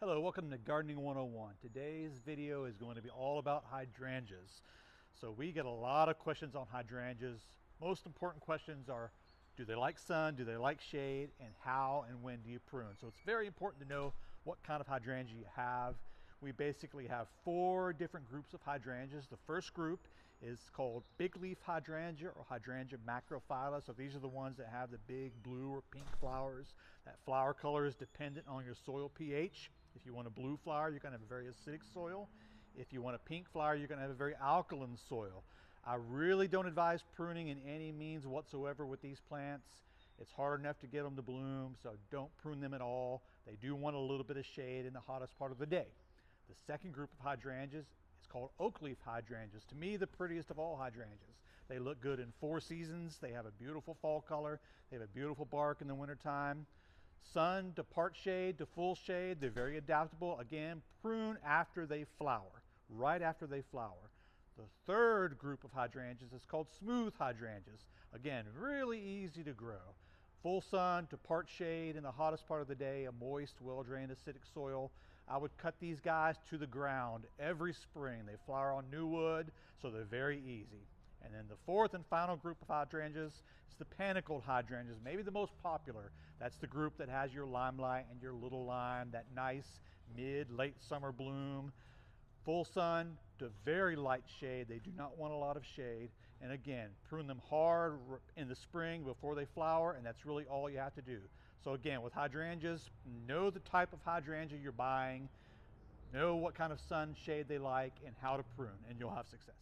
Hello, welcome to Gardening 101. Today's video is going to be all about hydrangeas. So we get a lot of questions on hydrangeas. Most important questions are, do they like sun, do they like shade, and how and when do you prune? So it's very important to know what kind of hydrangea you have. We basically have 4 different groups of hydrangeas. The first group is called big leaf hydrangea or hydrangea macrophylla. So these are the ones that have the big blue or pink flowers. That flower color is dependent on your soil pH. If you want a blue flower, you're going to have a very acidic soil. If you want a pink flower, you're going to have a very alkaline soil. I really don't advise pruning in any means whatsoever with these plants. It's hard enough to get them to bloom, so don't prune them at all. They do want a little bit of shade in the hottest part of the day. The second group of hydrangeas is called oak leaf hydrangeas. To me, the prettiest of all hydrangeas. They look good in 4 seasons. They have a beautiful fall color. They have a beautiful bark in the wintertime. Sun to part shade to full shade. They're very adaptable. Again, prune after they flower, right after they flower. The third group of hydrangeas is called smooth hydrangeas. Again, really easy to grow. Full sun to part shade in the hottest part of the day, a moist, well-drained, acidic soil. I would cut these guys to the ground every spring. They flower on new wood, so they're very easy. And then the fourth and final group of hydrangeas is the panicled hydrangeas, maybe the most popular. That's the group that has your limelight and your little lime, that nice mid-late summer bloom. Full sun to very light shade. They do not want a lot of shade. And again, prune them hard in the spring before they flower, and that's really all you have to do. So again, with hydrangeas, know the type of hydrangea you're buying, know what kind of sun shade they like, and how to prune, and you'll have success.